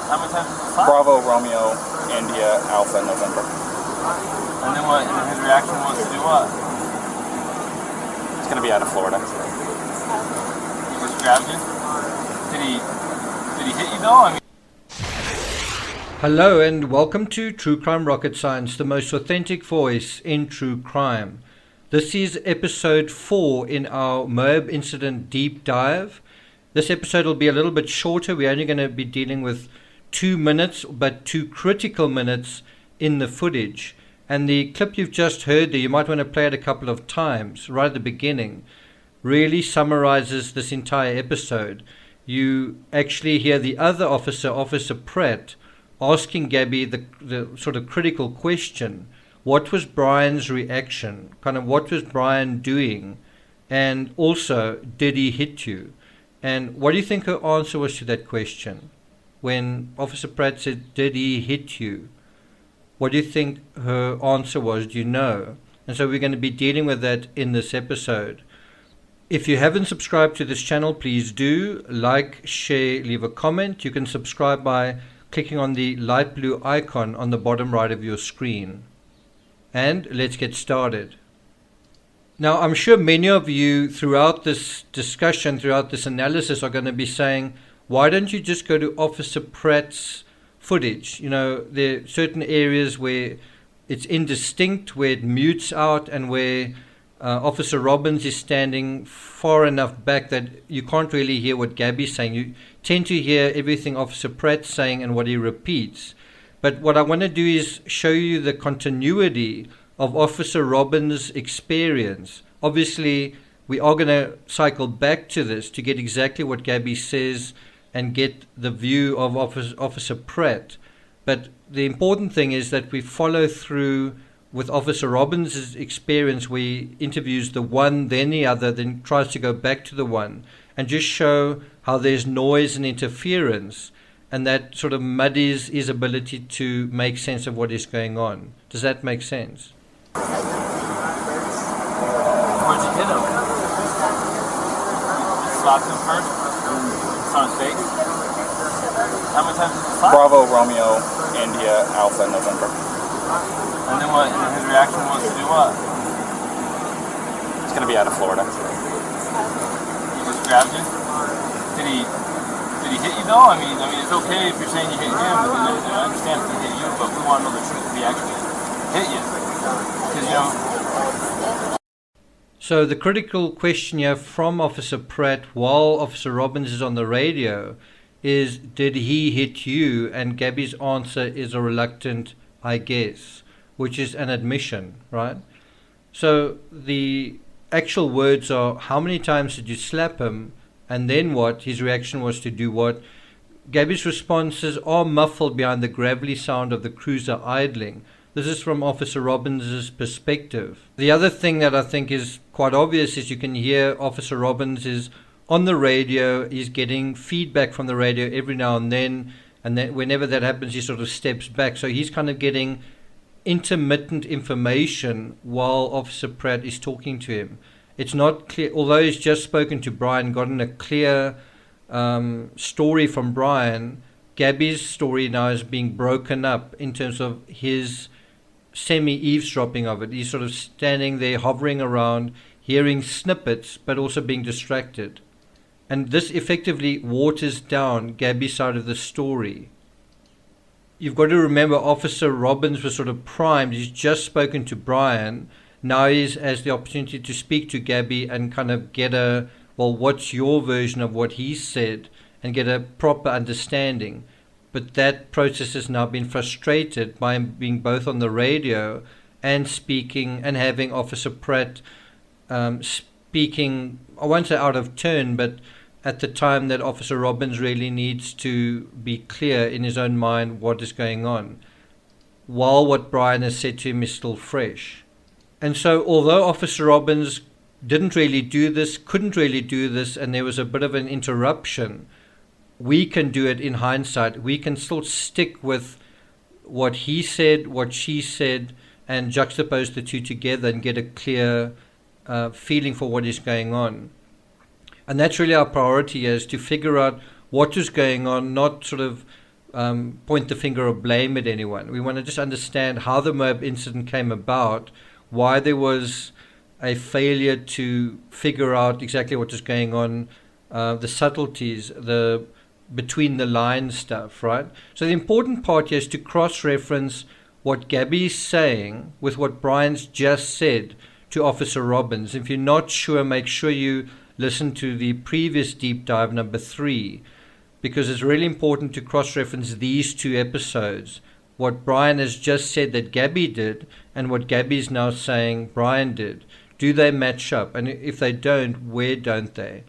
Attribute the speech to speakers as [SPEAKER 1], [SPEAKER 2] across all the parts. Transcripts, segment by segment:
[SPEAKER 1] How many times was it fired?
[SPEAKER 2] Bravo, Romeo, India, Alpha, November.
[SPEAKER 1] And then what? And his reaction was to do what?
[SPEAKER 2] It's going to be out of Florida.
[SPEAKER 1] He just grabbed you? Did he hit you though? I mean...
[SPEAKER 3] Hello and welcome to True Crime Rocket Science, the most authentic voice in true crime. This is episode 4 in our Moab incident deep dive. This episode will be a little bit shorter. We're only going to be dealing with 2 minutes, but 2 critical minutes in the footage. And the clip you've just heard there, you might want to play it a couple of times right at the beginning, really summarizes this entire episode. You actually hear the other officer, Officer Pratt, asking Gabby the sort of critical question: what was Brian's reaction? Kind of what was Brian doing? And also, did he hit you? And what do you think her answer was to that question? When Officer Pratt said, did he hit you? What do you think her answer was? Do you know? And so we're going to be dealing with that in this episode. If you haven't subscribed to this channel, please do. Like, share, leave a comment. You can subscribe by clicking on the light blue icon on the bottom right of your screen. And let's get started. Now, I'm sure many of you throughout this discussion, throughout this analysis, are going to be saying, why don't you just go to Officer Pratt's footage? You know, there are certain areas where it's indistinct, where it mutes out, and where Officer Robbins is standing far enough back that you can't really hear what Gabby's saying. You tend to hear everything Officer Pratt's saying and what he repeats. But what I want to do is show you the continuity of Officer Robbins' experience. Obviously, we are going to cycle back to this to get exactly what Gabby says and get the view of Officer Pratt. But the important thing is that we follow through with Officer Robbins' experience, where he interviews the one, then the other, then tries to go back to the one, and just show how there's noise and interference, and that sort of muddies his ability to make sense of what is going on. Does that make sense?
[SPEAKER 1] Where'd you hit him? You slapped him first? It's on his face? How many times was it fired?
[SPEAKER 2] Bravo, Romeo, India, Alpha, November.
[SPEAKER 1] And then what? And his reaction was to do what?
[SPEAKER 2] It's going to be out of Florida.
[SPEAKER 1] He just grabbed you? Did he hit you though? I mean, it's okay if you're saying you hit him, but I understand if he hit you, but we want to know the truth if he actually hit you. Because, you know...
[SPEAKER 3] So the critical question here from Officer Pratt while Officer Robbins is on the radio is, did he hit you? And Gabby's answer is a reluctant, I guess, which is an admission, right? So the actual words are, how many times did you slap him? And then what? His reaction was to do what? Gabby's responses are muffled behind the gravelly sound of the cruiser idling. This is from Officer Robbins' perspective. The other thing that I think is quite obvious is you can hear Officer Robbins is on the radio. He's getting feedback from the radio every now and then whenever that happens, he sort of steps back. So he's kind of getting intermittent information while Officer Pratt is talking to him. It's not clear, although he's just spoken to Brian, gotten a clear story from Brian. Gabby's story now is being broken up in terms of his semi-eavesdropping of it. He's sort of standing there, hovering around, hearing snippets, but also being distracted. And this effectively waters down Gabby's side of the story. You've got to remember, Officer Robbins was sort of primed. He's just spoken to Brian. Now he has the opportunity to speak to Gabby and kind of get a, well, what's your version of what he said, and get a proper understanding. But that process has now been frustrated by him being both on the radio and speaking, and having Officer Pratt speaking, I won't say out of turn, but at the time that Officer Robbins really needs to be clear in his own mind what is going on, while what Brian has said to him is still fresh. And so although Officer Robbins didn't really do this, couldn't really do this, and there was a bit of an interruption, we can do it in hindsight. We can still stick with what he said, what she said, and juxtapose the two together and get a clear feeling for what is going on. And that's really our priority, is to figure out what is going on, not sort of point the finger or blame at anyone. We want to just understand how the Moab incident came about, why there was a failure to figure out exactly what was going on, the subtleties, the between the lines stuff, right? So the important part here is to cross-reference what Gabby's saying with what Brian's just said to Officer Robbins. If you're not sure, make sure you listen to the previous deep dive number 3, because it's really important to cross-reference these two episodes. What Brian has just said that Gabby did and what Gabby's now saying Brian did. Do they match up? And if they don't, where don't they?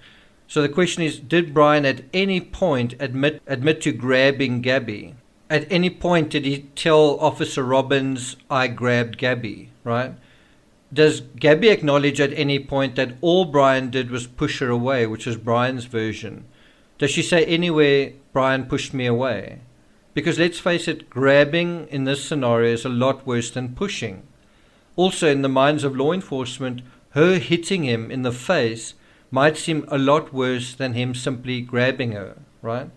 [SPEAKER 3] So the question is, did Brian at any point admit to grabbing Gabby? At any point did he tell Officer Robbins, I grabbed Gabby, right? Does Gabby acknowledge at any point that all Brian did was push her away, which is Brian's version? Does she say anywhere, Brian pushed me away? Because let's face it, grabbing in this scenario is a lot worse than pushing. Also, in the minds of law enforcement, her hitting him in the face might seem a lot worse than him simply grabbing her, right?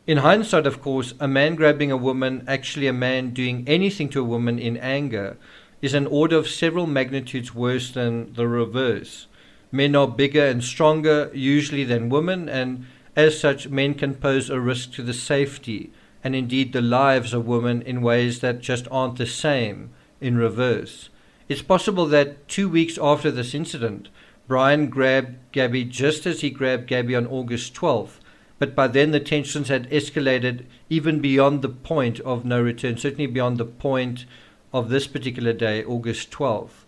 [SPEAKER 3] In hindsight, of course, a man grabbing a woman, actually a man doing anything to a woman in anger, is an order of several magnitudes worse than the reverse. Men are bigger and stronger usually than women, and as such, men can pose a risk to the safety and indeed the lives of women in ways that just aren't the same in reverse. It's possible that 2 weeks after this incident, Brian grabbed Gabby just as he grabbed Gabby on August 12th, but by then the tensions had escalated even beyond the point of no return, certainly beyond the point of this particular day, August 12th.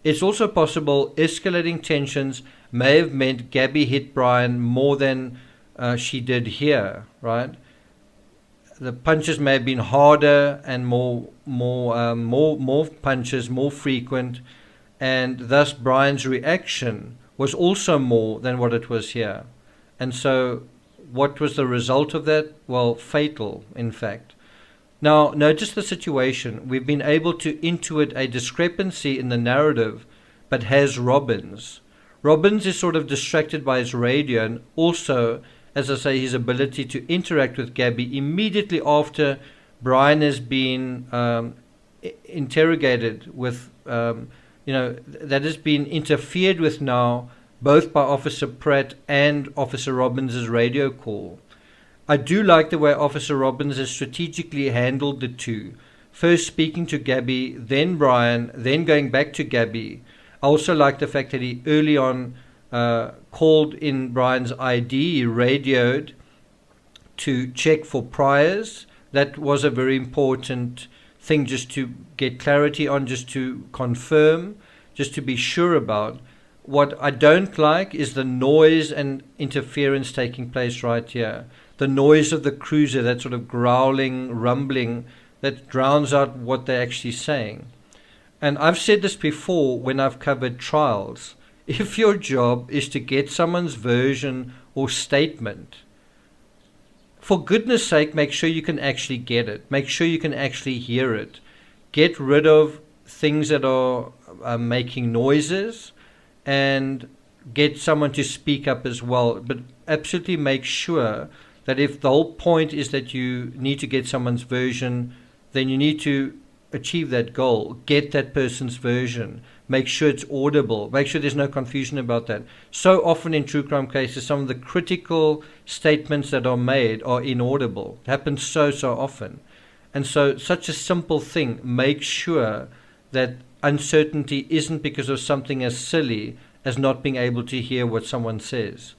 [SPEAKER 3] It's also possible escalating tensions may have meant Gabby hit Brian more than she did here, right? The punches may have been harder and more punches, more frequent, and thus Brian's reaction was also more than what it was here. And so what was the result of that? Well, fatal, in fact. Now, notice the situation. We've been able to intuit a discrepancy in the narrative, but has Robbins. Robbins is sort of distracted by his radio, and also, as I say, his ability to interact with Gabby immediately after Brian has been interrogated with, that has been interfered with now, both by Officer Pratt and Officer Robbins' radio call. I do like the way Officer Robbins has strategically handled the two. First speaking to Gabby, then Brian, then going back to Gabby. I also like the fact that he early on called in Brian's ID, he radioed to check for priors. That was a very important thing just to get clarity on, just to confirm, just to be sure about. What I don't like is the noise and interference taking place right here. The noise of the cruiser, that sort of growling, rumbling, that drowns out what they're actually saying. And I've said this before when I've covered trials. If your job is to get someone's version or statement, for goodness sake, make sure you can actually get it. Make sure you can actually hear it. Get rid of things that are making noises, and get someone to speak up as well. But absolutely make sure that if the whole point is that you need to get someone's version, then you need to achieve that goal. Get that person's version. Make sure it's audible. Make sure there's no confusion about that. So often in true crime cases, some of the critical statements that are made are inaudible. It happens so often. And so such a simple thing, make sure that uncertainty isn't because of something as silly as not being able to hear what someone says.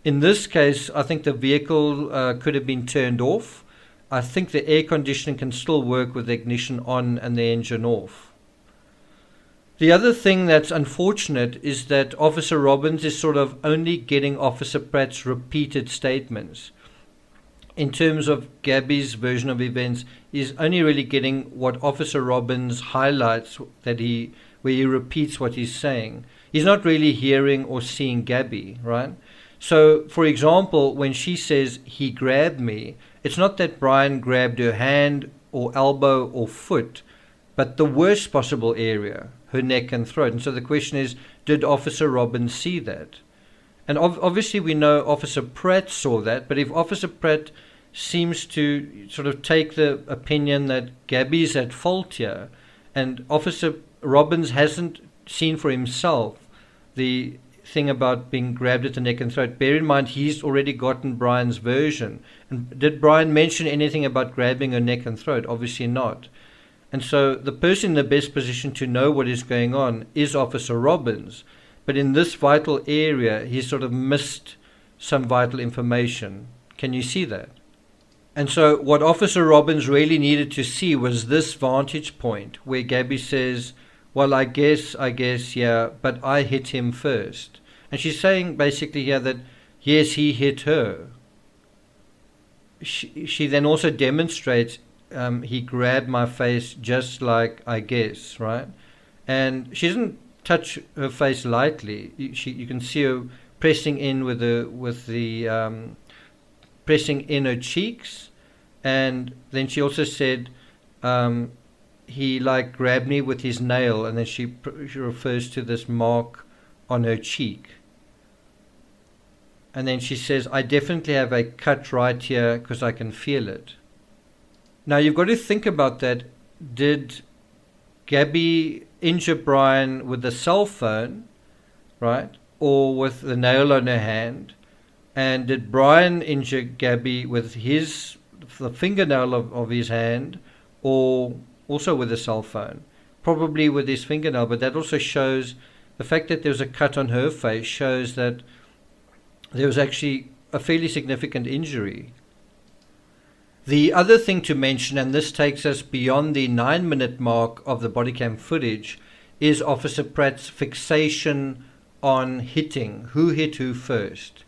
[SPEAKER 3] In this case, I think the vehicle could have been turned off. I think the air conditioning can still work with the ignition on and the engine off. The other thing that's unfortunate is that Officer Robbins is sort of only getting Officer Pratt's repeated statements. In terms of Gabby's version of events, he's only really getting what Officer Robbins highlights, where he repeats what he's saying. He's not really hearing or seeing Gabby, right? So, for example, when she says, he grabbed me, it's not that Brian grabbed her hand or elbow or foot, but the worst possible area, her neck and throat. And so the question is, did Officer Robbins see that? And obviously we know Officer Pratt saw that, but if Officer Pratt seems to sort of take the opinion that Gabby's at fault here, and Officer Robbins hasn't seen for himself the thing about being grabbed at the neck and throat. Bear in mind, he's already gotten Brian's version. And did Brian mention anything about grabbing her neck and throat? Obviously not. And so the person in the best position to know what is going on is Officer Robbins. But in this vital area, he's sort of missed some vital information. Can you see that? And so what Officer Robbins really needed to see was this vantage point where Gabby says, well, I guess, yeah, but I hit him first. And she's saying basically here that, yes, he hit her. She then also demonstrates, he grabbed my face just like I guess, right? And she doesn't touch her face lightly. You can see her pressing in pressing in her cheeks, and then she also said, he like grabbed me with his nail, and then she refers to this mark on her cheek. And then she says, I definitely have a cut right here because I can feel it. Now you've got to think about that. Did Gabby injure Brian with a cell phone, right, or with the nail on her hand? And did Brian injure Gabby with the fingernail of his hand, or also with a cell phone? Probably with his fingernail, but that also shows the fact that there's a cut on her face shows that there was actually a fairly significant injury. The other thing to mention, and this takes us beyond the 9-minute mark of the bodycam footage, is Officer Pratt's fixation on hitting. Who hit who first?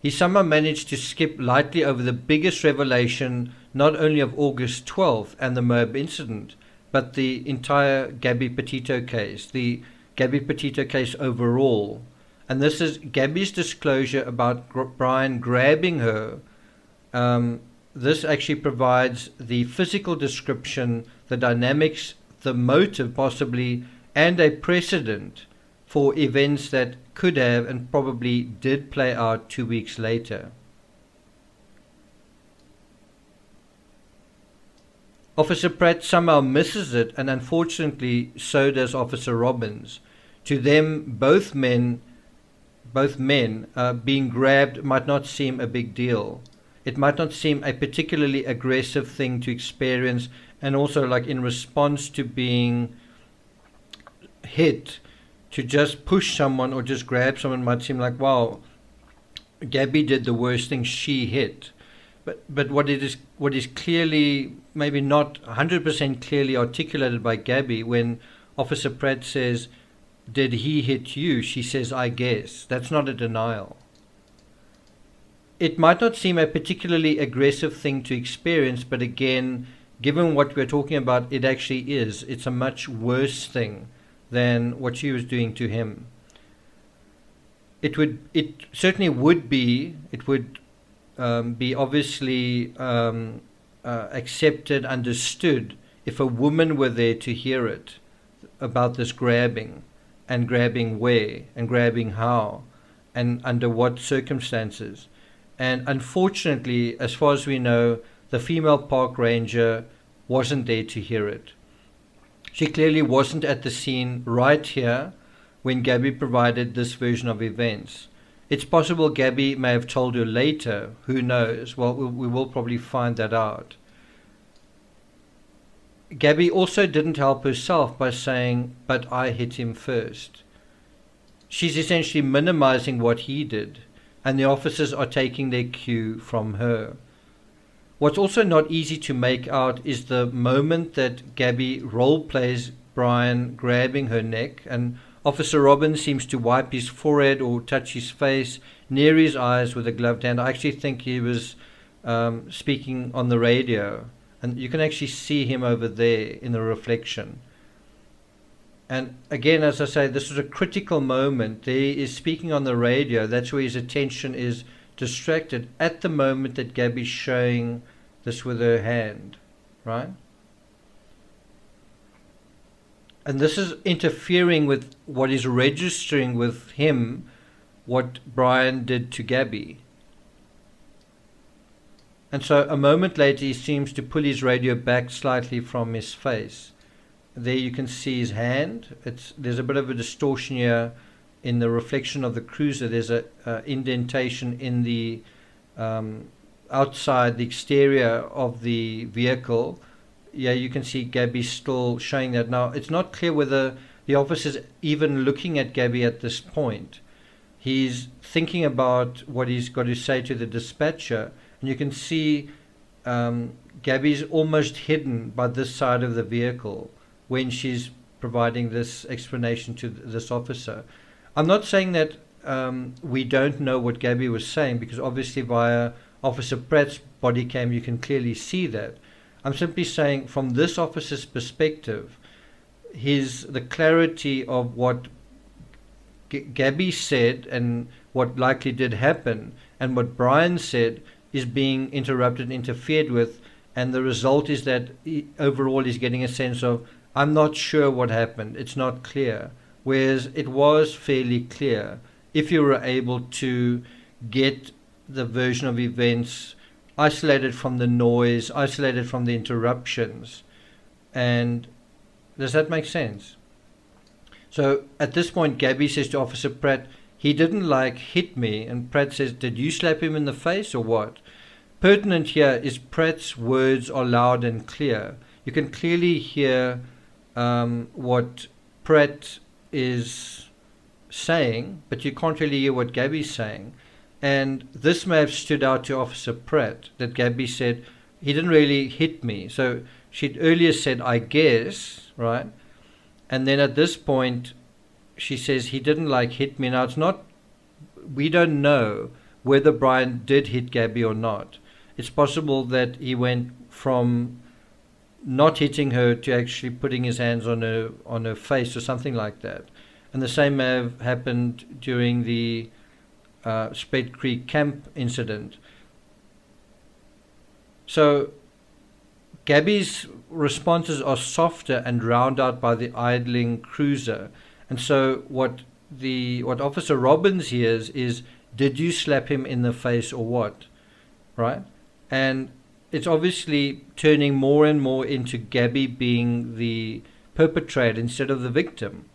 [SPEAKER 3] He somehow managed to skip lightly over the biggest revelation, not only of August 12th and the Moab incident, but the entire Gabby Petito case, the Gabby Petito case overall. And this is Gabby's disclosure about Brian grabbing her. This actually provides the physical description, the dynamics, the motive possibly, and a precedent for events that could have and probably did play out 2 weeks later. Officer Pratt somehow misses it, and unfortunately so does Officer Robbins. To them, both men being grabbed might not seem a big deal. It might not seem a particularly aggressive thing to experience, and also like in response to being hit, to just push someone or just grab someone might seem like, wow, Gabby did the worst thing, she hit. But what is clearly, maybe not 100% clearly articulated by Gabby, when Officer Pratt says, did he hit you? She says, I guess. That's not a denial. It might not seem a particularly aggressive thing to experience, but again, given what we're talking about, it actually is. It's a much worse thing than what she was doing to him. It certainly would be obviously accepted, understood, if a woman were there to hear it about this grabbing, and grabbing where, and grabbing how, and under what circumstances. And unfortunately, as far as we know, the female park ranger wasn't there to hear it. She clearly wasn't at the scene right here when Gabby provided this version of events. It's possible Gabby may have told her later, who knows? Well, we will probably find that out. Gabby also didn't help herself by saying, but I hit him first. She's essentially minimizing what he did, and the officers are taking their cue from her. What's also not easy to make out is the moment that Gabby role plays Brian grabbing her neck, and Officer Robbins seems to wipe his forehead or touch his face near his eyes with a gloved hand. I actually think he was speaking on the radio, and you can actually see him over there in the reflection. And again, as I say, this was a critical moment. There is speaking on the radio. That's where his attention is distracted at the moment that Gabby's showing this with her hand, right? And this is interfering with what is registering with him, what Brian did to Gabby. And so a moment later, he seems to pull his radio back slightly from his face. There you can see his hand. There's a bit of a distortion here in the reflection of the cruiser. There's a indentation in the outside, the exterior of the vehicle. Yeah, you can see Gabby still showing that. Now, it's not clear whether the officer's even looking at Gabby at this point. He's thinking about what he's got to say to the dispatcher, and you can see Gabby's almost hidden by this side of the vehicle when she's providing this explanation to this officer. I'm not saying that we don't know what Gabby was saying, because obviously via Officer Pratt's body cam you can clearly see that. I'm simply saying from this officer's perspective, the clarity of what Gabby said and what likely did happen and what Brian said is being interrupted and interfered with, and the result is that overall he's getting a sense of, I'm not sure what happened, it's not clear. Whereas it was fairly clear if you were able to get the version of events isolated from the noise, isolated from the interruptions. And does that make sense? So at this point, Gabby says to Officer Pratt, he didn't hit me, and Pratt says, did you slap him in the face or what? Pertinent here is Pratt's words are loud and clear. You can clearly hear what Pratt is saying, but you can't really hear what Gabby's saying. And this may have stood out to Officer Pratt, that Gabby said, he didn't really hit me. So she'd earlier said, I guess, right? And then at this point, she says, he didn't hit me. Now, it's not, we don't know whether Brian did hit Gabby or not. It's possible that he went from not hitting her to actually putting his hands on her face or something like that. And the same may have happened during the Spade Creek camp incident. So Gabby's responses are softer and drowned out by the idling cruiser. And so what Officer Robbins hears is, did you slap him in the face or what? Right? And it's obviously turning more and more into Gabby being the perpetrator instead of the victim.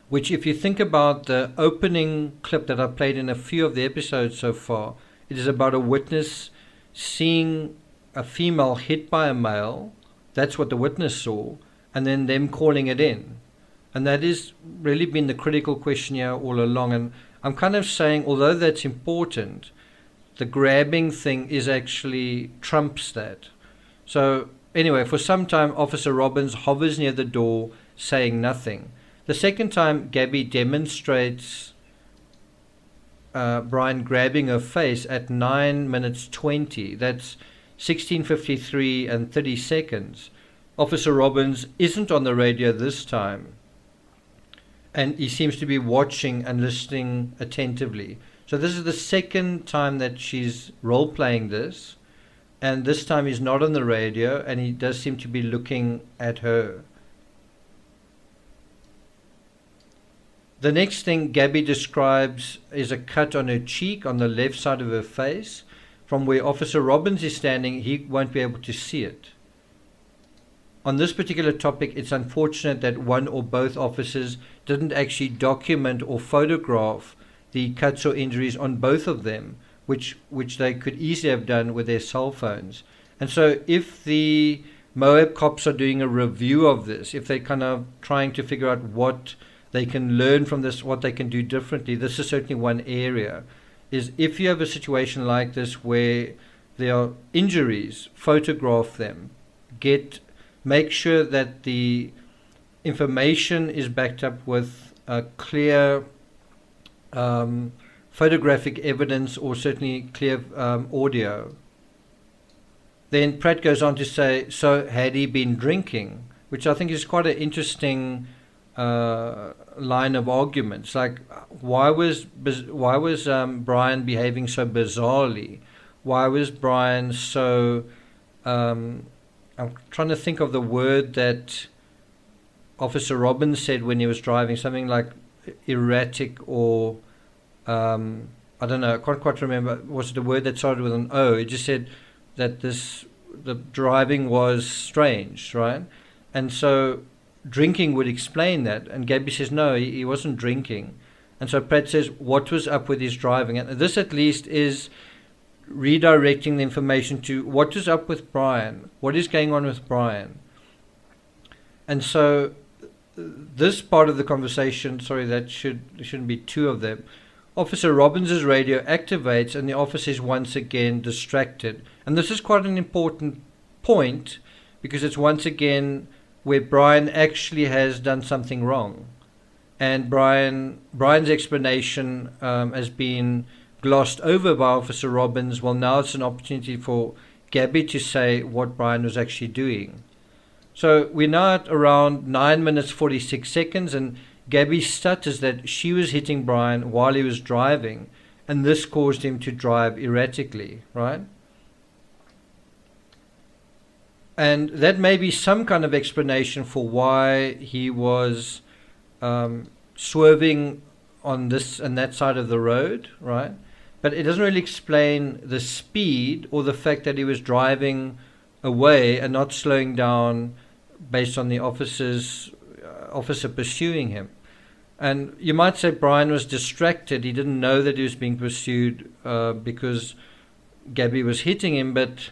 [SPEAKER 3] Which, if you think about the opening clip that I played in a few of the episodes so far, it is about a witness seeing a female hit by a male. That's what the witness saw, and then them calling it in. And that has really been the critical question here all along. And I'm kind of saying, although that's important, the grabbing thing is actually trumps that. So anyway, for some time, Officer Robbins hovers near the door saying nothing. The second time, Gabby demonstrates Brian grabbing her face at 9 minutes 20. That's 16:53 and 30 seconds. Officer Robbins isn't on the radio this time, and he seems to be watching and listening attentively. So this is the second time that she's role-playing this, and this time he's not on the radio, and he does seem to be looking at her. The next thing Gabby describes is a cut on her cheek on the left side of her face. From where Officer Robbins is standing, he won't be able to see it. On this particular topic, it's unfortunate that one or both officers didn't actually document or photograph the cuts or injuries on both of them, which they could easily have done with their cell phones. And so if the Moab cops are doing a review of this, if they're kind of trying to figure out what they can learn from this, what they can do differently, this is certainly one area, is if you have a situation like this where there are injuries, photograph them, make sure that the information is backed up with a clear photographic evidence, or certainly clear audio. Then Pratt goes on to say, so had he been drinking? Which I think is quite an interesting line of arguments. Like, why was Brian behaving so bizarrely? Why was Brian so I'm trying to think of the word that Officer Robbins said when he was driving, something like erratic, or I don't know, I can't quite remember. Was it a word that started with an O? It just said, the driving was strange, right? And so drinking would explain that. And Gabby says, no, he wasn't drinking. And so Pratt says, what was up with his driving? And this at least is redirecting the information to what is up with Brian? What is going on with Brian? And so this part of the conversation, sorry, there shouldn't be two of them. Officer Robbins' radio activates and the officer is once again distracted. And this is quite an important point because it's once again where Brian actually has done something wrong. And Brian's explanation has been glossed over by Officer Robbins. Well, now it's an opportunity for Gabby to say what Brian was actually doing. So we're now at around 9 minutes 46 seconds, and Gabby stutters that she was hitting Brian while he was driving, and this caused him to drive erratically, right? And that may be some kind of explanation for why he was swerving on this and that side of the road, right? But it doesn't really explain the speed or the fact that he was driving away and not slowing down based on the officer pursuing him. And you might say Brian was distracted. He didn't know that he was being pursued because Gabby was hitting him, but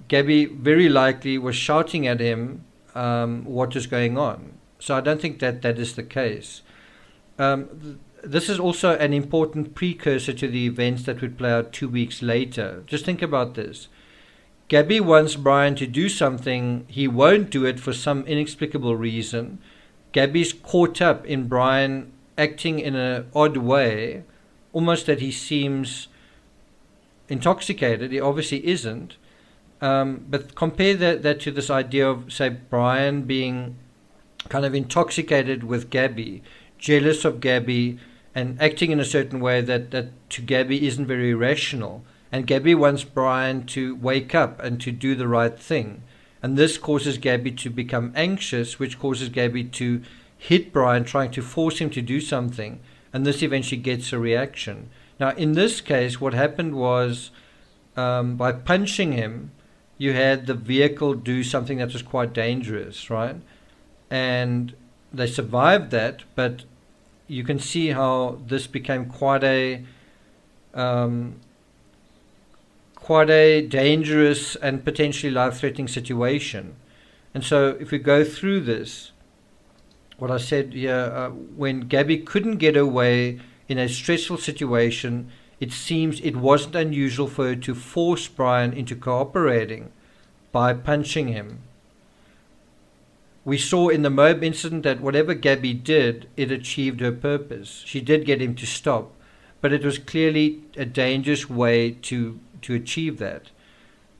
[SPEAKER 3] Gabby very likely was shouting at him what was going on. So I don't think that is the case. This is also an important precursor to the events that would play out 2 weeks later. Just think about this. Gabby wants Brian to do something. He won't do it for some inexplicable reason. Gabby's caught up in Brian acting in an odd way, almost that he seems intoxicated. He obviously isn't. But compare that to this idea of, say, Brian being kind of intoxicated with Gabby, jealous of Gabby, and acting in a certain way that to Gabby isn't very rational. And Gabby wants Brian to wake up and to do the right thing. And this causes Gabby to become anxious, which causes Gabby to hit Brian, trying to force him to do something. And this eventually gets a reaction. Now, in this case, what happened was by punching him, you had the vehicle do something that was quite dangerous, right? And they survived that, but you can see how this became quite a dangerous and potentially life-threatening situation. And so if we go through this, what I said here, when Gabby couldn't get away in a stressful situation, it seems it wasn't unusual for her to force Brian into cooperating by punching him. We saw in the Moab incident that whatever Gabby did, it achieved her purpose. She did get him to stop, but it was clearly a dangerous way to achieve that.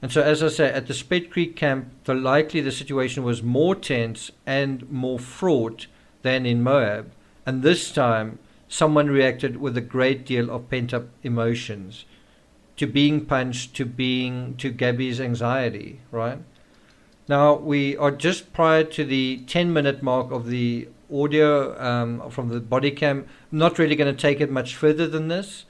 [SPEAKER 3] And so, as I say, at the Spett Creek camp, the situation was more tense and more fraught than in Moab. And this time, someone reacted with a great deal of pent-up emotions to being punched, to Gabby's anxiety, right? Now, we are just prior to the 10-minute mark of the audio from the Bodycam. I'm not really going to take it much further than this.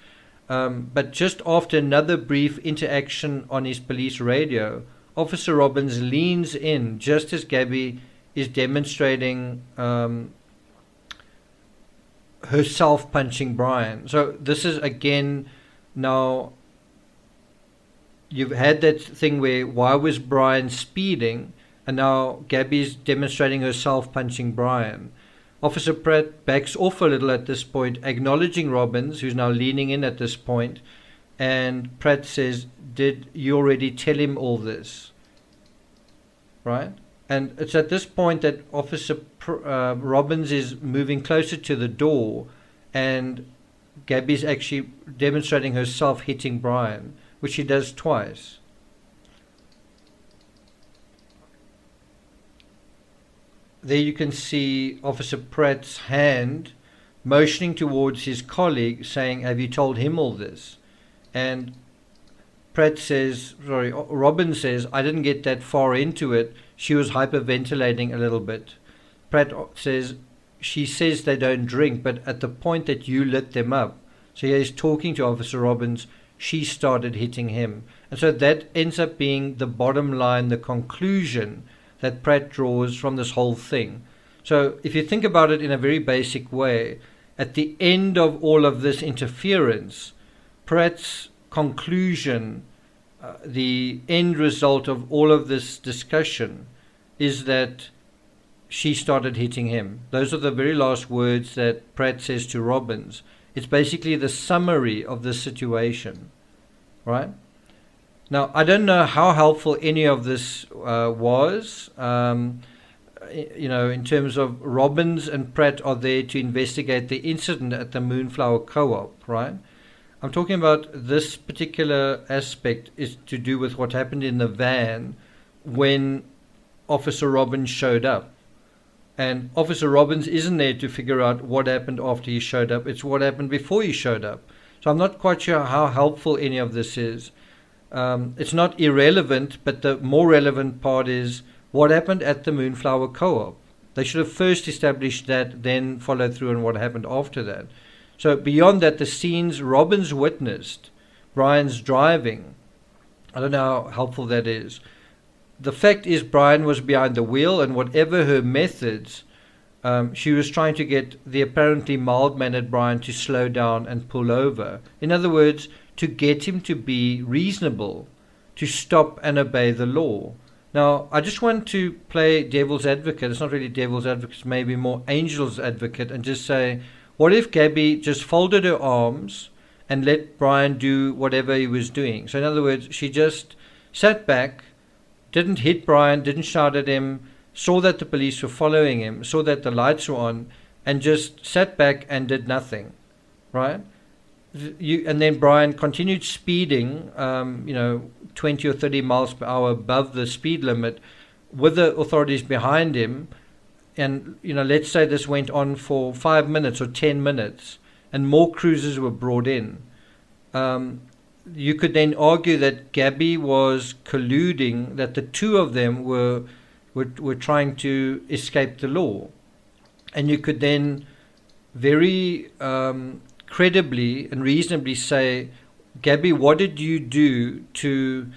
[SPEAKER 3] But just after another brief interaction on his police radio, Officer Robbins leans in just as Gabby is demonstrating herself punching Brian. So this is again now... You've had that thing where why was Brian speeding, and now Gabby's demonstrating herself punching Brian. Officer Pratt backs off a little at this point, acknowledging Robbins, who's now leaning in at this point, and Pratt says, "Did you already tell him all this?" Right? And it's at this point that Officer Robbins is moving closer to the door, and Gabby's actually demonstrating herself hitting Brian, which she does twice. There you can see Officer Pratt's hand motioning towards his colleague, saying, "Have you told him all this?" And Robbins says, "I didn't get that far into it. She was hyperventilating a little bit." Pratt says, "She says they don't drink, but at the point that you lit them up." So he's talking to Officer Robbins. she started hitting him. And so that ends up being the bottom line, the conclusion that Pratt draws from this whole thing. So if you think about it in a very basic way, at the end of all of this interference, Pratt's conclusion, the end result of all of this discussion, is that she started hitting him. Those are the very last words that Pratt says to Robbins. It's basically the summary of the situation, right? Now, I don't know how helpful any of this was. In terms of Robbins and Pratt are there to investigate the incident at the Moonflower Co-op, right? I'm talking about this particular aspect is to do with what happened in the van when Officer Robbins showed up. And Officer Robbins isn't there to figure out what happened after he showed up. It's what happened before he showed up. So I'm not quite sure how helpful any of this is. It's not irrelevant, but the more relevant part is what happened at the Moonflower Co-op. They should have first established that, then follow through on what happened after that. So beyond that, the scenes Robbins witnessed, Brian's driving, I don't know how helpful that is. The fact is Brian was behind the wheel, and whatever her methods, she was trying to get the apparently mild-mannered Brian to slow down and pull over. In other words, to get him to be reasonable, to stop and obey the law. Now, I just want to play devil's advocate. It's not really devil's advocate, it's maybe more angel's advocate, and just say, what if Gabby just folded her arms and let Brian do whatever he was doing? So in other words, she just sat back, didn't hit Brian, didn't shout at him, saw that the police were following him, saw that the lights were on, and just sat back and did nothing, right? And then Brian continued speeding, 20 or 30 miles per hour above the speed limit with the authorities behind him. And, let's say this went on for 5 minutes or 10 minutes and more cruisers were brought in. You could then argue that Gabby was colluding, that the two of them were trying to escape the law. And you could then very credibly and reasonably say, Gabby, what did you do to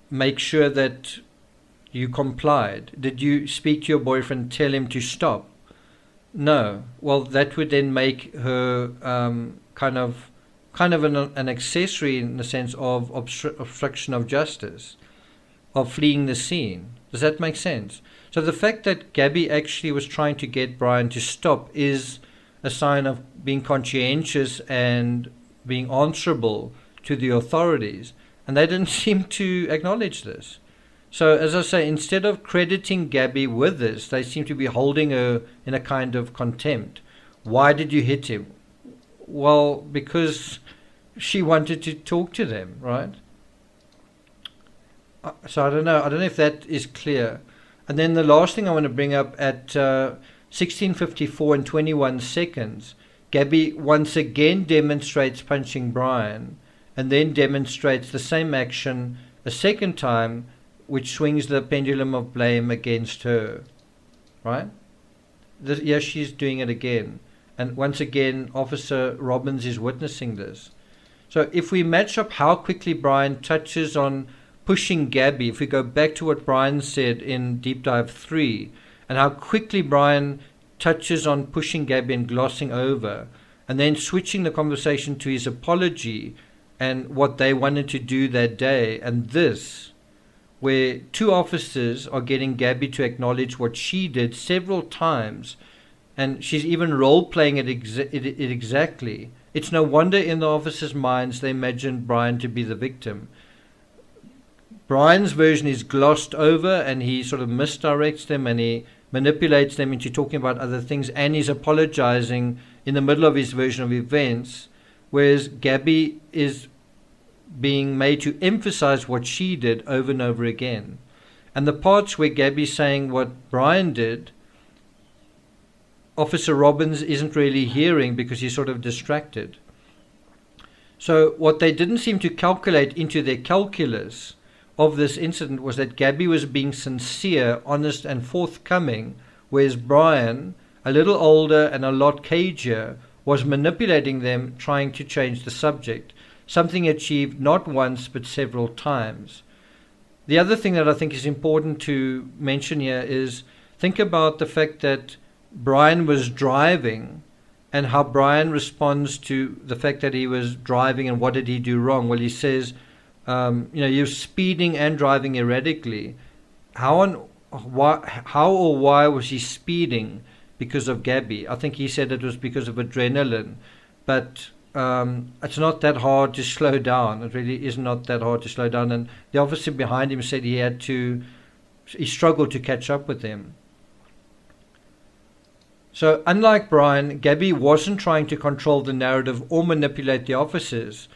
[SPEAKER 3] make sure that you complied? Did you speak to your boyfriend, tell him to stop? No. Well, that would then make her kind of an accessory in the sense of obstruction of justice, of fleeing the scene. Does that make sense? So the fact that Gabby actually was trying to get Brian to stop is a sign of being conscientious and being answerable to the authorities, and they didn't seem to acknowledge this. So as I say, instead of crediting Gabby with this, they seem to be holding her in a kind of contempt. Why did you hit him? Well, because she wanted to talk to them, right? So I don't know if that is clear. And then the last thing I want to bring up, at 16:54 and 21 seconds, Gabby once again demonstrates punching Brian, and then demonstrates the same action a second time, which swings the pendulum of blame against her, right? Yes, she's doing it again. And once again, Officer Robbins is witnessing this. So if we match up how quickly Brian touches on pushing Gabby, if we go back to what Brian said in Deep Dive 3, and how quickly Brian touches on pushing Gabby and glossing over, and then switching the conversation to his apology and what they wanted to do that day, and this, where two officers are getting Gabby to acknowledge what she did several times, and she's even role-playing it exactly. It's no wonder in the officers' minds they imagined Brian to be the victim. Brian's version is glossed over, and he sort of misdirects them, and he manipulates them into talking about other things, and he's apologizing in the middle of his version of events, whereas Gabby is being made to emphasize what she did over and over again. And the parts where Gabby's saying what Brian did, Officer Robbins isn't really hearing because he's sort of distracted. So what they didn't seem to calculate into their calculus of this incident was that Gabby was being sincere, honest, and forthcoming, whereas Brian, a little older and a lot cagier, was manipulating them, trying to change the subject. something achieved not once but several times. The other thing that I think is important to mention here is think about the fact that Brian was driving and how Brian responds to the fact that he was driving and what did he do wrong. Well, he says, you're speeding and driving erratically. How or why was he speeding? Because of Gabby. I think he said it was because of adrenaline. But it's not that hard to slow down. It really is not that hard to slow down. And the officer behind him said he struggled to catch up with him. So unlike Brian, Gabby wasn't trying to control the narrative or manipulate the officers.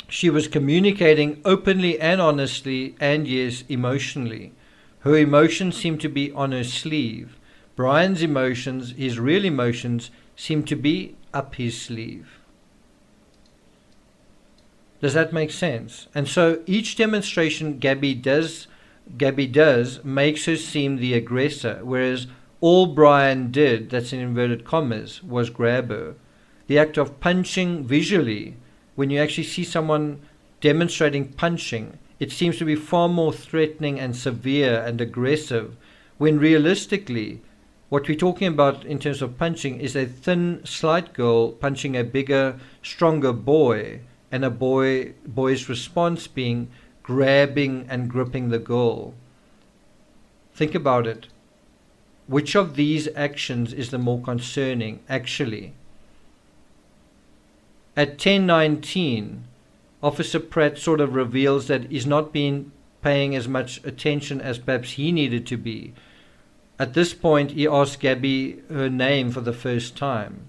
[SPEAKER 3] She was communicating openly and honestly, and yes, emotionally. Her emotions seemed to be on her sleeve. Brian's emotions, his real emotions, seemed to be up his sleeve. Does that make sense? And so each demonstration Gabby does makes her seem the aggressor, whereas all Brian did, that's in inverted commas, was grab her. The act of punching visually, when you actually see someone demonstrating punching, it seems to be far more threatening and severe and aggressive, when realistically, what we're talking about in terms of punching is a thin, slight girl punching a bigger, stronger boy, and a boy's response being grabbing and gripping the girl. Think about it. Which of these actions is the more concerning, actually? At 10:19, Officer Pratt sort of reveals that he's not been paying as much attention as perhaps he needed to be. At this point, he asks Gabby her name for the first time.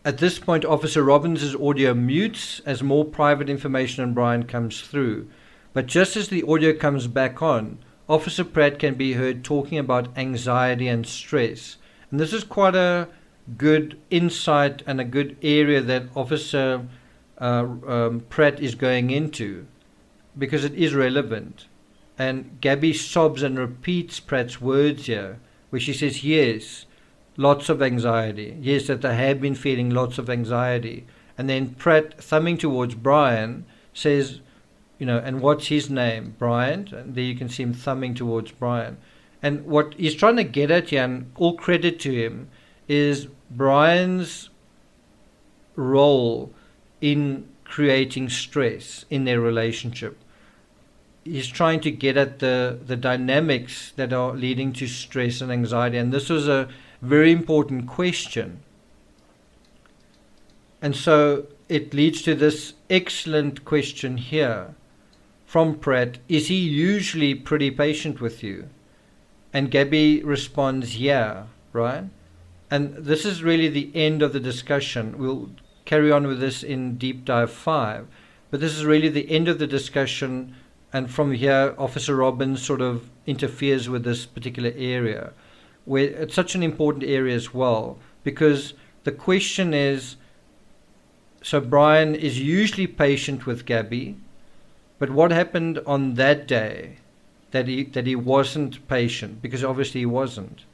[SPEAKER 3] At this point, Officer Robbins' audio mutes as more private information on Brian comes through. But just as the audio comes back on, Officer Pratt can be heard talking about anxiety and stress. And this is quite a good insight and a good area that Officer Pratt is going into, because it is relevant. And Gabby sobs and repeats Pratt's words here, where she says, yes, lots of anxiety. Yes, that they have been feeling lots of anxiety. And then Pratt, thumbing towards Brian, says, and what's his name? Brian. And there you can see him thumbing towards Brian. And what he's trying to get at here, and all credit to him, is Brian's role in creating stress in their relationship. He's trying to get at the dynamics that are leading to stress and anxiety. And this was a very important question. And so it leads to this excellent question here from Pratt. Is he usually pretty patient with you? And Gabby responds, yeah, right? And this is really the end of the discussion. We'll carry on with this in Deep Dive 5. But this is really the end of the discussion. And from here, Officer Robbins sort of interferes with this particular area, where it's such an important area as well, because the question is, so Brian is usually patient with Gabby, but what happened on that day that he wasn't patient? Because obviously he wasn't.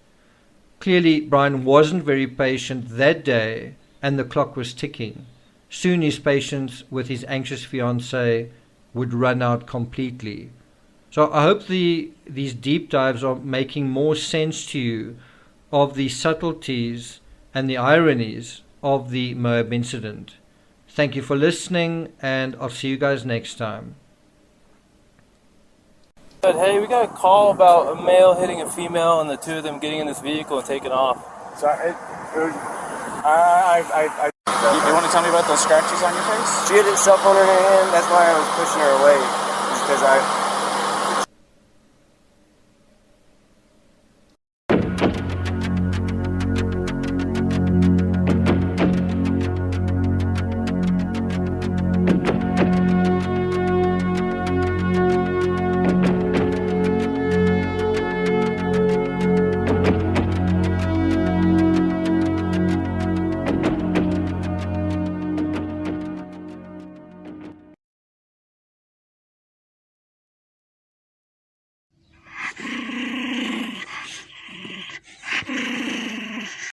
[SPEAKER 3] Clearly, Brian wasn't very patient that day, and the clock was ticking. Soon his patience with his anxious fiancée would run out completely. So I hope these deep dives are making more sense to you of the subtleties and the ironies of the Moab incident. Thank you for listening, and I'll see you guys next time.
[SPEAKER 1] But hey, we got a call about a male hitting a female and the two of them getting in this vehicle and taking off.
[SPEAKER 2] So you want to tell me about those scratches on your face?
[SPEAKER 4] She had a cell phone in her hand. That's why I was pushing her away, because